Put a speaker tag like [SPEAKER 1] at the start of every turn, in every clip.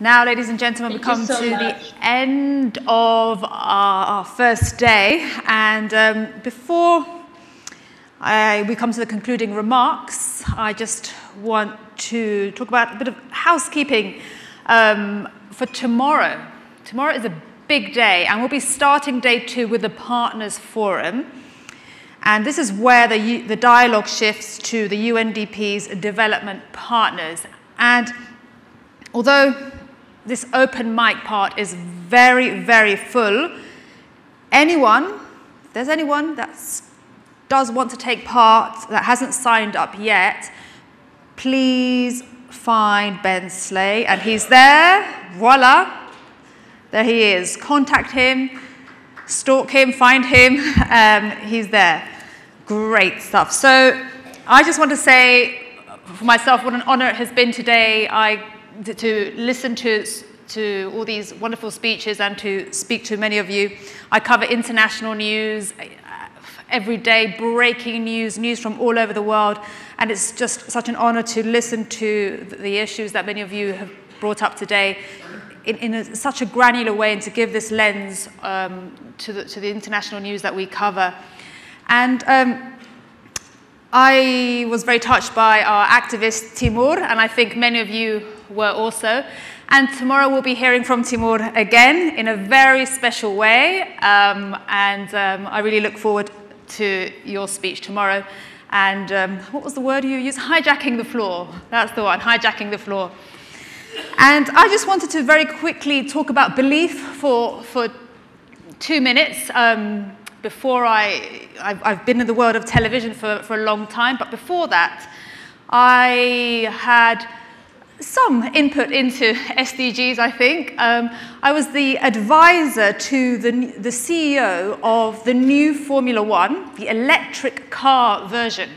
[SPEAKER 1] Now, ladies and gentlemen, we come to the end of our first day, and before we come to the concluding remarks, I just want to talk about a bit of housekeeping for tomorrow. Tomorrow is a big day, and we'll be starting day 2 with the Partners Forum, and this is where the dialogue shifts to the UNDP's development partners. And although this open mic part is very, very full, if there's anyone that does want to take part that hasn't signed up yet, please find Ben Slay, and he's there. Voila, there he is. Contact him, stalk him, find him. He's there. Great stuff. So I just want to say for myself what an honor it has been today to listen to all these wonderful speeches and to speak to many of you. I cover international news every day, breaking news from all over the world, and it's just such an honor to listen to the issues that many of you have brought up today in such a granular way, and to give this lens to the international news that we cover. And I was very touched by our activist Timur, and I think many of you were also. And tomorrow we'll be hearing from Timur again in a very special way. I really look forward to your speech tomorrow. And what was the word you used? Hijacking the floor. That's the one, hijacking the floor. And I just wanted to very quickly talk about belief for 2 minutes. Before I've been in the world of television for a long time, but before that, I had some input into SDGs, I think. I was the advisor to the CEO of the new Formula One, the electric car version.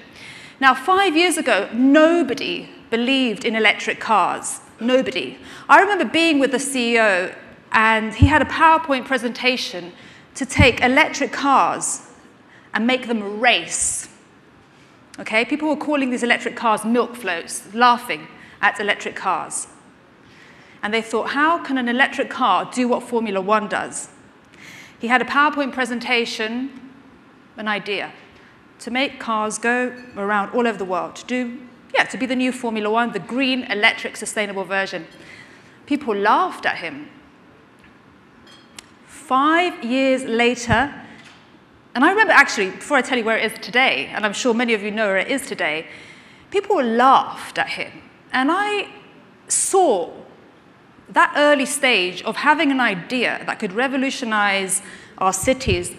[SPEAKER 1] Now, 5 years ago, nobody believed in electric cars. Nobody. I remember being with the CEO, and he had a PowerPoint presentation to take electric cars and make them race. Okay, people were calling these electric cars milk floats, laughing at electric cars. And they thought, how can an electric car do what Formula One does? He had a PowerPoint presentation, an idea, to make cars go around all over the world, to be the new Formula One, the green, electric, sustainable version. People laughed at him. 5 years later, and I remember actually, before I tell you where it is today, and I'm sure many of you know where it is today, people laughed at him. And I saw that early stage of having an idea that could revolutionize our cities,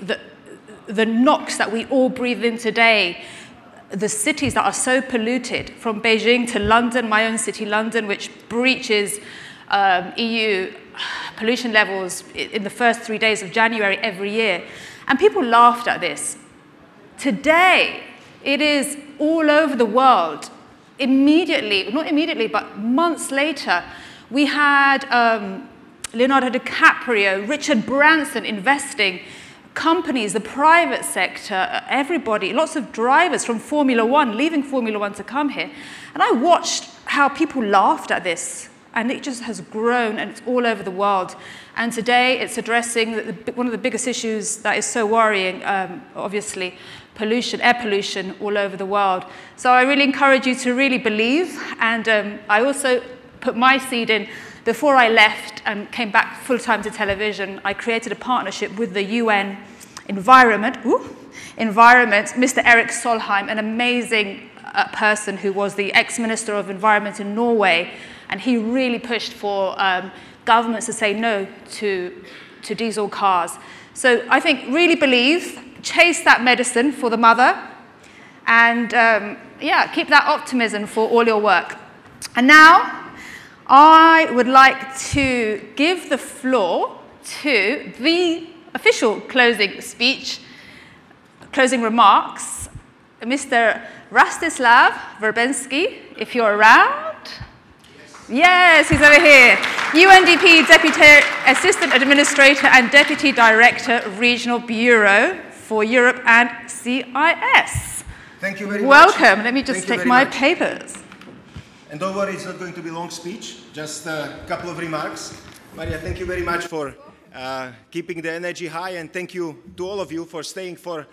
[SPEAKER 1] the NOx that we all breathe in today, the cities that are so polluted, from Beijing to London, my own city, London, which breaches EU pollution levels in the first 3 days of January every year. And people laughed at this. Today, it is all over the world. Immediately, not immediately, but months later, we had Leonardo DiCaprio, Richard Branson investing, companies, the private sector, everybody, lots of drivers from Formula One, leaving Formula One to come here. And I watched how people laughed at this. And it just has grown, and it's all over the world. And today, it's addressing one of the biggest issues that is so worrying, obviously, pollution, air pollution all over the world. So I really encourage you to really believe. And I also put my seed in. Before I left and came back full-time to television, I created a partnership with the UN Environment, Mr. Erik Solheim, an amazing person who was the ex-Minister of Environment in Norway. And he really pushed for governments to say no to diesel cars. So I think really believe, chase that medicine for the mother, and keep that optimism for all your work. And now I would like to give the floor to the official closing speech, closing remarks, Mr. Rastislav Vrbensky, if you're around. Yes, he's over here. UNDP Deputy Assistant Administrator and Deputy Director of Regional Bureau for Europe and CIS.
[SPEAKER 2] Thank you very much.
[SPEAKER 1] Welcome. Let me just take my papers.
[SPEAKER 2] And don't worry, it's not going to be a long speech, just a couple of remarks. Maria, thank you very much for keeping the energy high, and thank you to all of you for staying for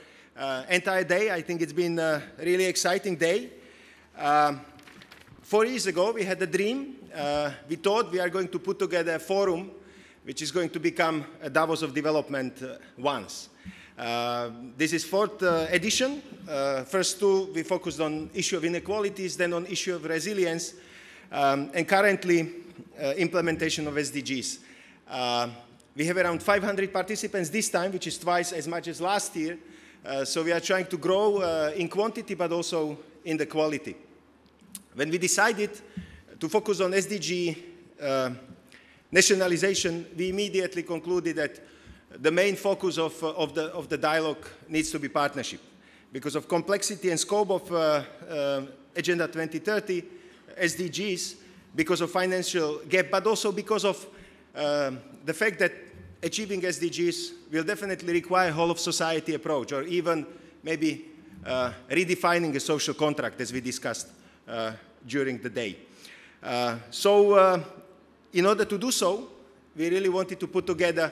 [SPEAKER 2] entire day. I think it's been a really exciting day. 4 years ago, we had a dream. We thought we are going to put together a forum which is going to become a Davos of development once. This is fourth edition. First two, we focused on issue of inequalities, then on issue of resilience, and currently implementation of SDGs. We have around 500 participants this time, which is twice as much as last year. So we are trying to grow in quantity, but also in the quality. When we decided to focus on SDG nationalization, we immediately concluded that the main focus of the dialogue needs to be partnership. Because of complexity and scope of Agenda 2030, SDGs, because of financial gap, but also because of the fact that achieving SDGs will definitely require a whole of society approach, or even maybe redefining a social contract, as we discussed during the day. In order to do so, we really wanted to put together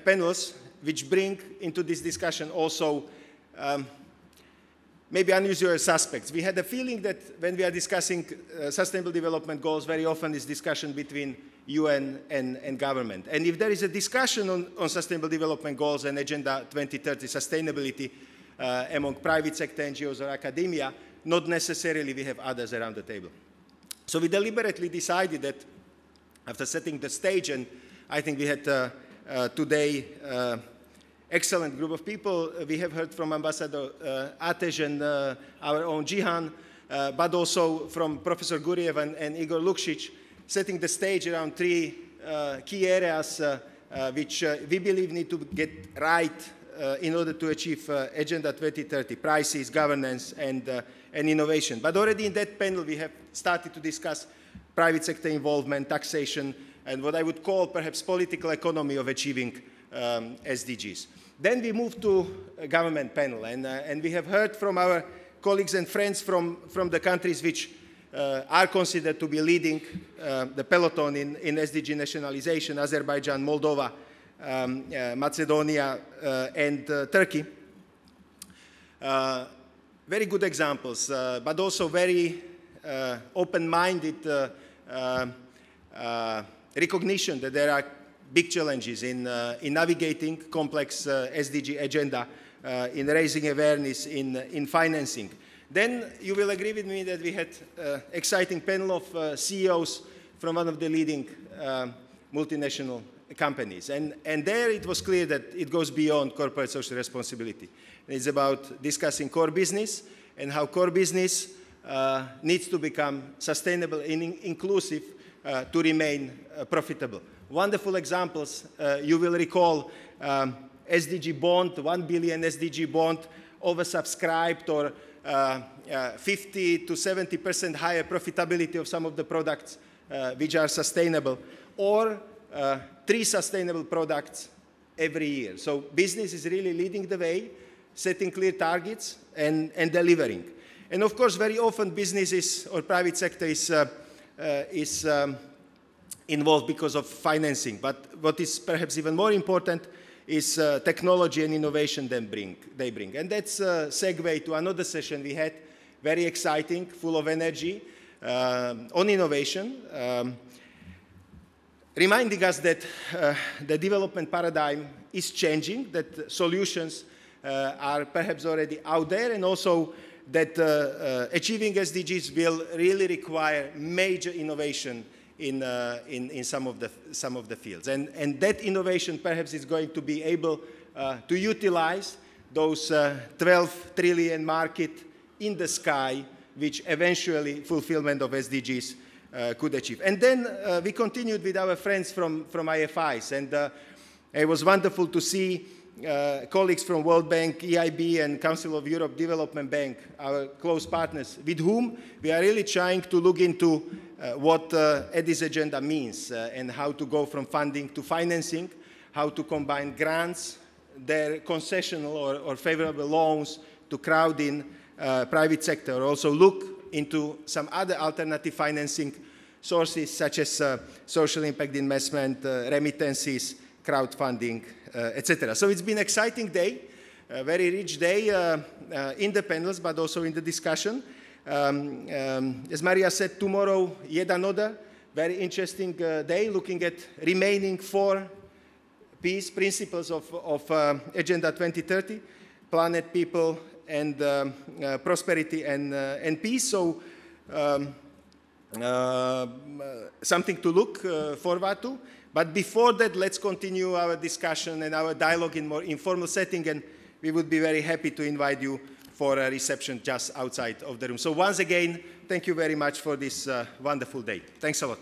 [SPEAKER 2] panels which bring into this discussion also maybe unusual suspects. We had a feeling that when we are discussing sustainable development goals, very often is discussion between UN and government. And if there is a discussion on sustainable development goals and Agenda 2030 sustainability among private sector NGOs or academia, not necessarily we have others around the table. So we deliberately decided that after setting the stage, and I think we had today excellent group of people. We have heard from Ambassador Atej and our own Jihan, but also from Professor Guriev and Igor Lukšić, setting the stage around three key areas which we believe need to get right in order to achieve Agenda 2030, prices, governance, and innovation. But already in that panel, we have started to discuss private sector involvement, taxation, and what I would call perhaps political economy of achieving SDGs. Then we moved to a government panel, and we have heard from our colleagues and friends from the countries which are considered to be leading the peloton in SDG nationalization: Azerbaijan, Moldova, Macedonia, and Turkey. Very good examples, but also very open-minded recognition that there are big challenges in navigating complex SDG agenda, in raising awareness, in financing. Then you will agree with me that we had an exciting panel of CEOs from one of the leading multinational companies. And there it was clear that it goes beyond corporate social responsibility. It's about discussing core business and how core business needs to become sustainable and inclusive to remain profitable. Wonderful examples. You will recall SDG bond, 1 billion SDG bond, oversubscribed, or 50 to 70% higher profitability of some of the products which are sustainable, or 3 sustainable products every year. So business is really leading the way, setting clear targets and delivering. And of course, very often businesses or private sector is involved because of financing. But what is perhaps even more important is technology and innovation they bring. And that's a segue to another session we had, very exciting, full of energy, on innovation, reminding us that the development paradigm is changing, that solutions are perhaps already out there, and also that achieving SDGs will really require major innovation in some of the fields. And that innovation perhaps is going to be able to utilize those 12 trillion market in the sky, which eventually fulfillment of SDGs could achieve. And then we continued with our friends from IFIs, and it was wonderful to see colleagues from World Bank, EIB, and Council of Europe Development Bank, our close partners, with whom we are really trying to look into what Addis Agenda means and how to go from funding to financing, how to combine grants, their concessional or favorable loans to crowd in private sector. Also look into some other alternative financing sources, such as social impact investment, remittances, crowdfunding, etc. So it's been an exciting day, a very rich day in the panels, but also in the discussion. As Maria said, tomorrow, yet another very interesting day, looking at remaining 4 peace principles of Agenda 2030, planet, people, and prosperity and peace. So something to look forward to. But before that, let's continue our discussion and our dialogue in more informal setting, and we would be very happy to invite you for a reception just outside of the room. So once again, thank you very much for this wonderful day. Thanks a lot.